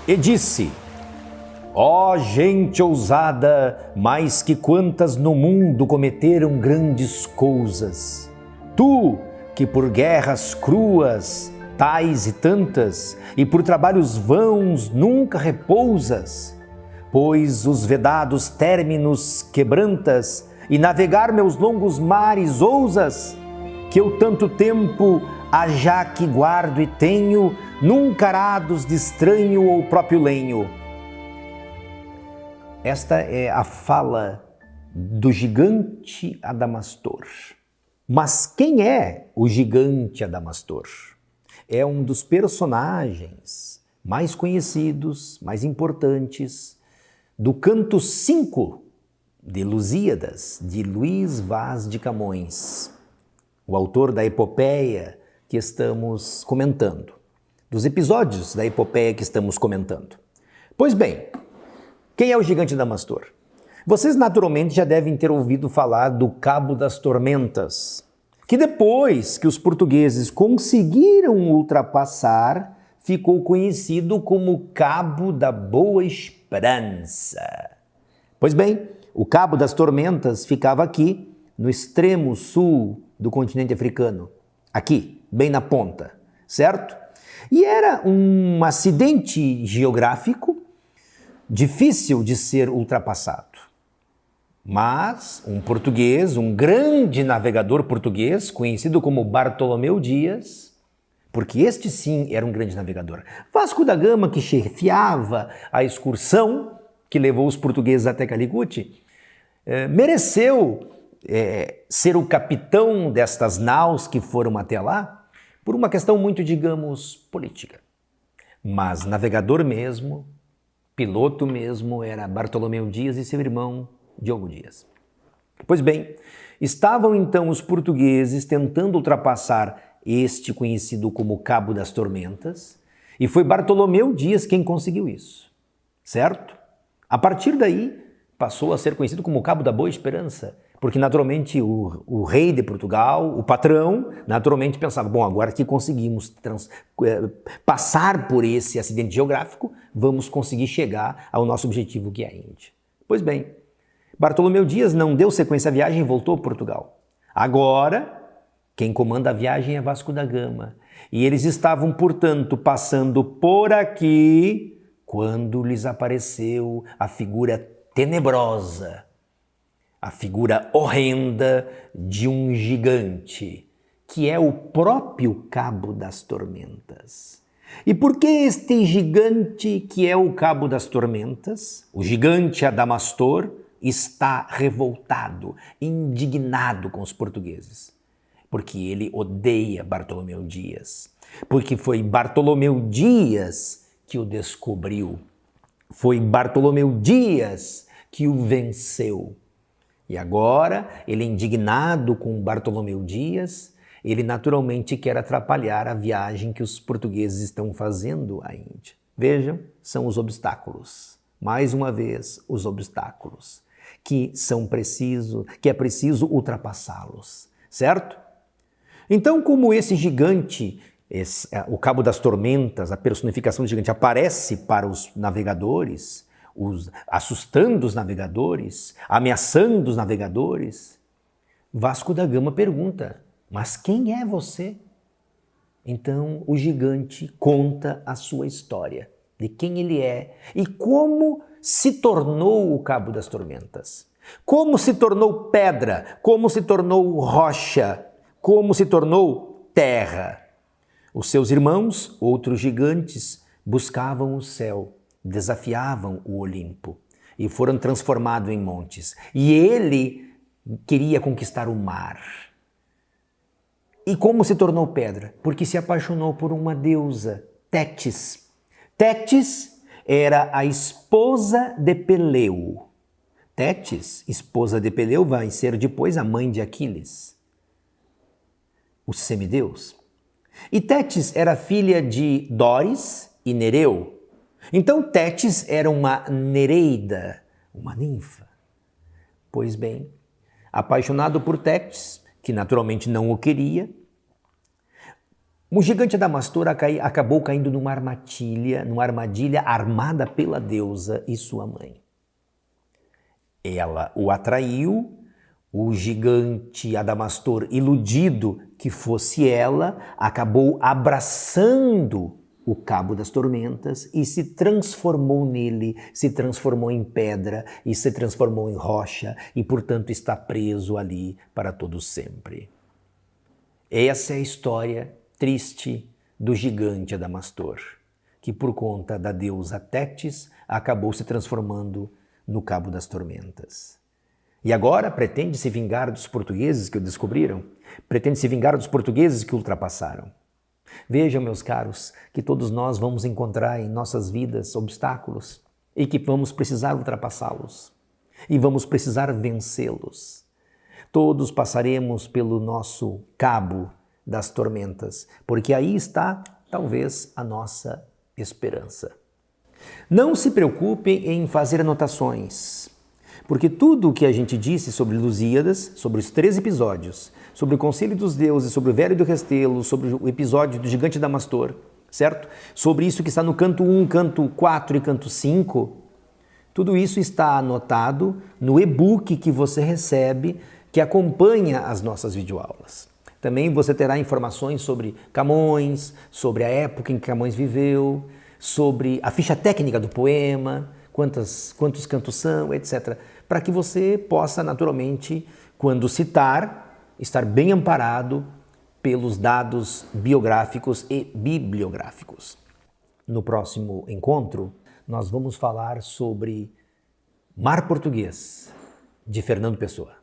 E disse: ó gente ousada, mais que quantas no mundo cometeram grandes coisas. Tu, que por guerras cruas, tais e tantas, e por trabalhos vãos nunca repousas, pois os vedados términos quebrantas, e navegar meus longos mares ousas, que eu tanto tempo a já que guardo e tenho, nunca arados de estranho ou próprio lenho. Esta é a fala do gigante Adamastor. Mas quem é o gigante Adamastor? É um dos personagens mais conhecidos, mais importantes, do canto 5 de Lusíadas, de Luís Vaz de Camões, o autor da epopeia que estamos comentando, dos episódios da epopeia que estamos comentando. Pois bem, quem é o gigante Adamastor? Vocês naturalmente já devem ter ouvido falar do Cabo das Tormentas, que depois que os portugueses conseguiram ultrapassar, ficou conhecido como Cabo da Boa Esperança. Pois bem, o Cabo das Tormentas ficava aqui, no extremo sul do continente africano, aqui, bem na ponta, certo? E era um acidente geográfico difícil de ser ultrapassado. Mas um português, um grande navegador português, conhecido como Bartolomeu Dias, porque este sim era um grande navegador. Vasco da Gama, que chefiava a excursão que levou os portugueses até Calicut, mereceu ser o capitão destas naus que foram até lá por uma questão muito, digamos, política. Mas navegador mesmo, piloto mesmo, era Bartolomeu Dias e seu irmão Diogo Dias. Pois bem, estavam então os portugueses tentando ultrapassar este conhecido como Cabo das Tormentas, e foi Bartolomeu Dias quem conseguiu isso, certo? A partir daí, passou a ser conhecido como Cabo da Boa Esperança, porque naturalmente o rei de Portugal, o patrão, naturalmente pensava, bom, agora que conseguimos passar por esse acidente geográfico, vamos conseguir chegar ao nosso objetivo, que é a Índia. Pois bem, Bartolomeu Dias não deu sequência à viagem e voltou a Portugal. Agora, quem comanda a viagem é Vasco da Gama. E eles estavam, portanto, passando por aqui quando lhes apareceu a figura tenebrosa, a figura horrenda de um gigante, que é o próprio Cabo das Tormentas. E por que este gigante, que é o Cabo das Tormentas, o gigante Adamastor, está revoltado, indignado com os portugueses? Porque ele odeia Bartolomeu Dias, porque foi Bartolomeu Dias que o descobriu, foi Bartolomeu Dias que o venceu. E agora, ele indignado com Bartolomeu Dias, ele naturalmente quer atrapalhar a viagem que os portugueses estão fazendo à Índia. Vejam, são os obstáculos. Mais uma vez, os obstáculos que é preciso ultrapassá-los, certo? Então, como esse gigante, o Cabo das Tormentas, a personificação do gigante aparece para os navegadores, assustando os navegadores, ameaçando os navegadores, Vasco da Gama pergunta, mas quem é você? Então o gigante conta a sua história, de quem ele é e como se tornou o Cabo das Tormentas. Como se tornou pedra, como se tornou rocha, como se tornou terra. Os seus irmãos, outros gigantes, buscavam o céu, desafiavam o Olimpo e foram transformados em montes. E ele queria conquistar o mar. E como se tornou pedra? Porque se apaixonou por uma deusa, Tétis. Tétis era a esposa de Peleu. Tétis, esposa de Peleu, vai ser depois a mãe de Aquiles, o semideus. E Tétis era filha de Dóris e Nereu. Então Tétis era uma Nereida, uma ninfa. Pois bem, apaixonado por Tétis, que naturalmente não o queria, O gigante Adamastor acabou caindo numa armadilha armada pela deusa e sua mãe. Ela o atraiu, o gigante Adamastor, iludido que fosse ela, acabou abraçando o Cabo das Tormentas e se transformou nele, se transformou em pedra e se transformou em rocha e, portanto, está preso ali para todo sempre. Essa é a história triste do gigante Adamastor, que por conta da deusa Tétis acabou se transformando no Cabo das Tormentas. E agora pretende se vingar dos portugueses que o descobriram? Pretende se vingar dos portugueses que o ultrapassaram? Vejam, meus caros, que todos nós vamos encontrar em nossas vidas obstáculos e que vamos precisar ultrapassá-los e vamos precisar vencê-los. Todos passaremos pelo nosso Cabo das Tormentas, porque aí está, talvez, a nossa esperança. Não se preocupem em fazer anotações, porque tudo o que a gente disse sobre Lusíadas, sobre os 3 episódios, sobre o Conselho dos Deuses, sobre o Velho do Restelo, sobre o episódio do Gigante Adamastor, certo? Sobre isso que está no canto 1, canto 4 e canto 5, tudo isso está anotado no e-book que você recebe, que acompanha as nossas videoaulas. Também você terá informações sobre Camões, sobre a época em que Camões viveu, sobre a ficha técnica do poema, quantos cantos são, etc. Para que você possa, naturalmente, quando citar, estar bem amparado pelos dados biográficos e bibliográficos. No próximo encontro, nós vamos falar sobre Mar Português, de Fernando Pessoa.